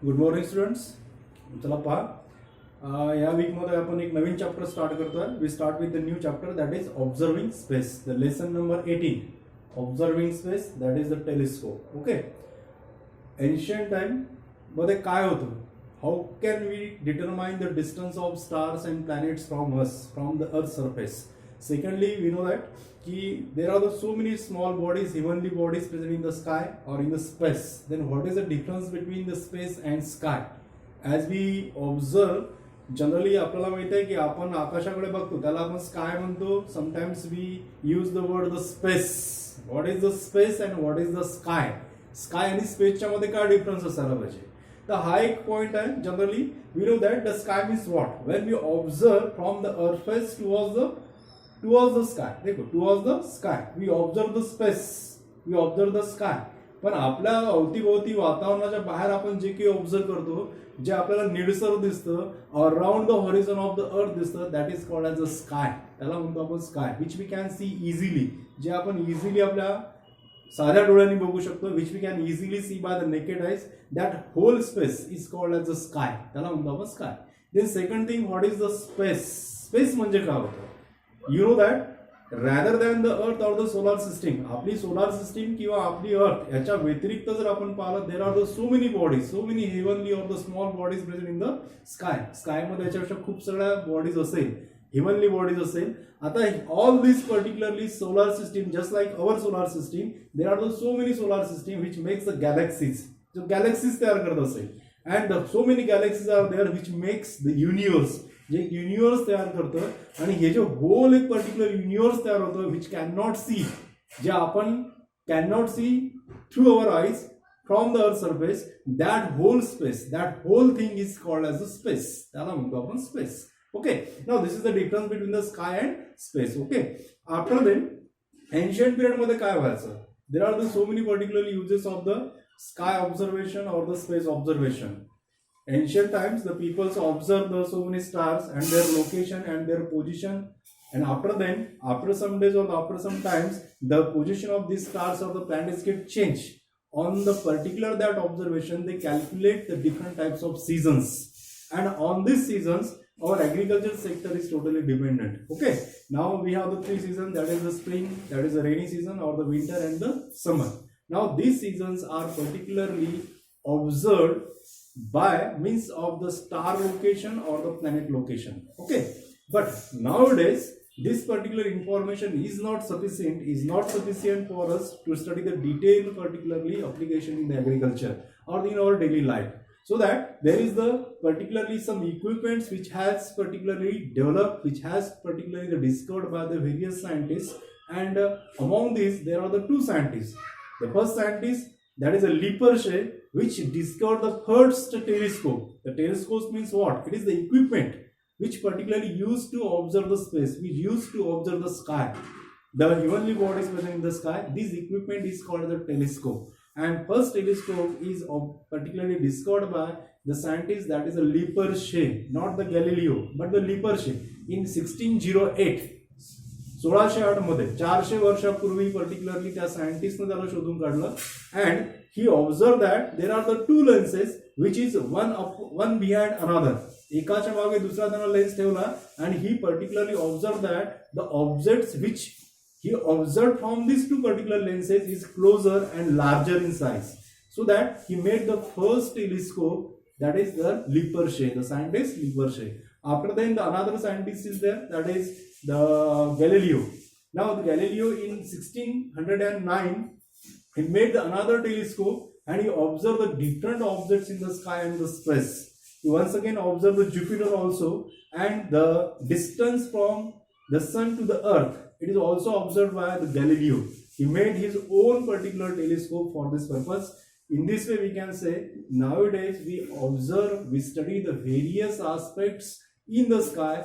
Good morning students. चला पहा, या वीकमध्ये आपण एक नवीन चॅप्टर स्टार्ट करतोय. We start with the new chapter that is observing space. The lesson number 18, observing space, that is the telescope. Okay. Ancient time मध्ये काय होतं, how can we determine the distance of stars and planets from us, from the earth surface. Secondly, we know that there are so many small bodies, heavenly bodies present in the sky or in the space. Then what is the difference between the space and sky? As we observe, generally आपल्याला माहित आहे की आपण आकाशाकडे बघतो त्याला आपण sky म्हणतो. Sometimes we use the word the space. What is the space and what is the sky? Sky आणि स्पेसच्या मध्ये काय डिफरन्स असायला पाहिजे, तर हा एक पॉइंट आहे. Generally we know that the sky means what, when we observe from the earth face towards the sky. देखो, towards the sky we observe the space, we observe the sky. पण आपल्या अवतीभोवती वातावरणाच्या बाहेर आपण जे काही ऑब्झर्व करतो, जे आपल्याला निळसर दिसतं, around the horizon of the earth दिसतं, that is called as a sky. त्याला म्हणतो आपण sky, which we can see easily, जे आपण इझिली आपल्या साध्या डोळ्यांनी बघू शकतो, which we can easily see by the naked eyes. That whole space is called as a sky. त्याला म्हणतो आपण sky. Then second thing, what is the space? Space म्हणजे काय होतं? You know that rather than the earth or the solar system, आपली solar system किंवा आपली अर्थ याच्या व्यतिरिक्त जर आपण पाहिलं, there are the so many bodies, so many heavenly or the small bodies present in the sky. Sky मध्ये याच्यापेक्षा खूप सगळ्या बॉडीज असेल, heavenly bodies असेल. आता all these particularly solar system, just like our solar system, there are the so many solar system which makes the galaxies. जो galaxies तयार करत असेल, and so many galaxies are there which makes the universe. जे universe तयार करतं, आणि हे जे होल एक पर्टिक्युलर युनिवर्स तयार होतं विच कॅन नॉट सी, जे आपण can not see through our eyes from the earth surface, that whole space, that whole thing is called as a space. त्याला म्हणतो आपण space. Okay. Now this is the difference between the sky and space. Okay. After then ancient period मध्ये काय व्हायचं, there are the so many particular uses of the sky observation और the space observation. Ancient times, the peoples observed the so many stars and their location and their position, and after some days or after some times, the position of these stars or the planets get changed. On the particular that observation, they calculate the different types of seasons, and on these seasons, our agriculture sector is totally dependent. Okay, now we have the three seasons, that is the spring, that is the rainy season, or the winter and the summer. Now these seasons are particularly observed by means of the star location or the planet location. Okay, but nowadays this particular information is not sufficient for us to study the detailed particularly application in the agriculture or in our daily life. So that there is the particularly some equipments which has particularly developed, which has particularly discovered by the various scientists, and among these there are the two scientists. The first scientist, that is a Lippershey, which discovered the first telescope. The telescope means what? It is the equipment which particularly used to observe the space, which used to observe the sky, the heavenly bodies present in the sky. This equipment is called the telescope. And first telescope is particularly discovered by the scientist, that is a Lippershey, not the Galileo, but the Lippershey in 1608. 1608 मध्ये, 400 वर्षापूर्वी particularly त्या सायंटिस्टने त्याला शोधून काढलं. And he observe that there are the two lenses which is one behind another. एकाच्या मागे दुसरा त्यानं लेन्स ठेवला, and he particularly observe that the objects which he observe from this two particular lenses is closer and larger in size. So that he made the first telescope, that is the Lippershey, the scientist Lippershey. After then, the another scientist is there, that is the Galileo. Now, the Galileo in 1609, he made another telescope and he observed the different objects in the sky and the space. He once again observed the Jupiter also, and the distance from the sun to the earth. It is also observed by the Galileo. He made his own particular telescope for this purpose. In this way, we can say nowadays we observe, we study the various aspects in the sky,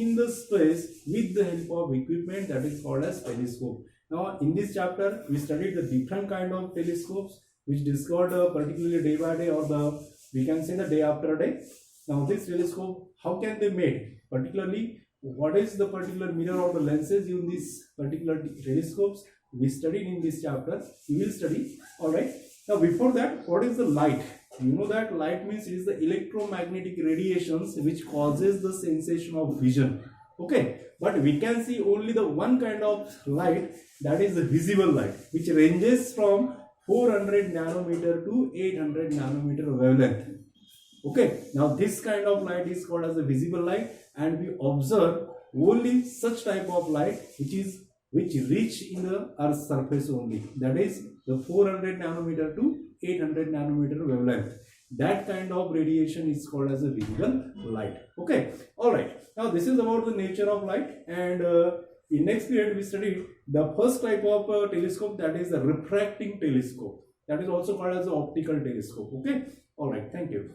in the space, with the help of equipment that is called as telescope. Now, in this chapter, we studied the different kind of telescopes which discovered particularly day by day, or we can say the day after day. Now, this telescope, how can they made? Particularly, what is the particular mirror or the lenses in these particular telescopes? We studied in this chapter. We will study. All right. Now, before that, what is the light? You know that light means it is the electromagnetic radiations which causes the sensation of vision. Okay, but we can see only the one kind of light, that is the visible light, which ranges from 400 nanometer to 800 nanometer wavelength. Okay, now this kind of light is called as a visible light, and we observe only such type of light which reach in the Earth's surface only. That is the 400 nanometer to 800 nanometer wavelength. That kind of radiation is called as a visible light. Okay, all right. Now this is about the nature of light, and in next period we studied the first type of telescope, that is the refracting telescope. That is also called as the optical telescope. Okay, all right. Thank you.